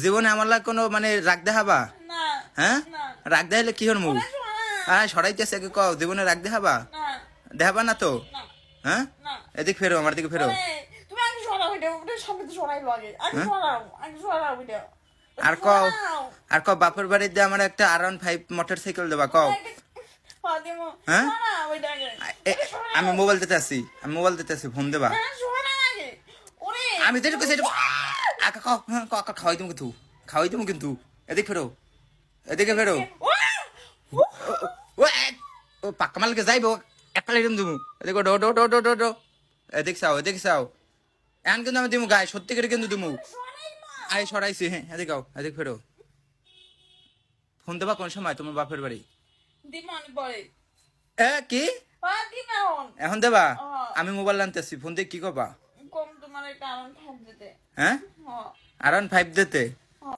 জীবনে আমার কোনো মানে রাগ দেখাবা? না হ্যাঁ না রাগ দেখাইলে কি হর মুখ? হ্যাঁ সরাইতেছে কও জীবনে রাগ দেখাবা? না দেখাবা না তো? না হ্যাঁ না এদিক ফেরো, আমার দিকে ফেরো। তুমি আগে সরাও এটা ওটা সামনে তো সরাইলো আগে সরাও এটা আর কও আর কও বাপের বাড়িতে আমার একটা R15 মোটরসাইকেল দেবা কও। ফাতিমা হ্যাঁ সরাও এটা আগে আমি মোবাইল দিতে আসি, আমি মোবাইল দিতে আসি, ফোন দেবা। সরাও আগে ওরে আমি তো এটা কইছি আকা কও হ্যাঁ কাকা খাওয়াই তুমি কিন্তু এদিক ফেরো, এদিকে ফেরো। ও পাক্কা মালকে যাইবো একটা লাইটম দিমু, এদিকে ডো ডো ডো ডো ডো ডো এদিক চাও এখন কিন্তু আমি দিমু গায়ে সত্যি করে কিন্তু দিমু। আই সরাইছি, হ্যাঁ এদিক আও, এদিক ফেরো। ফোন দেবা কোন সময় তোমার বাপের বাড়ি? দিমান পরে কি দিমান এখন দেবা? আমি মোবাইল আনতেছি, ফোন দিয়ে কি করবা? কম তোমার একটা আরাম থাকতে হ্যাঁ R15 দিতে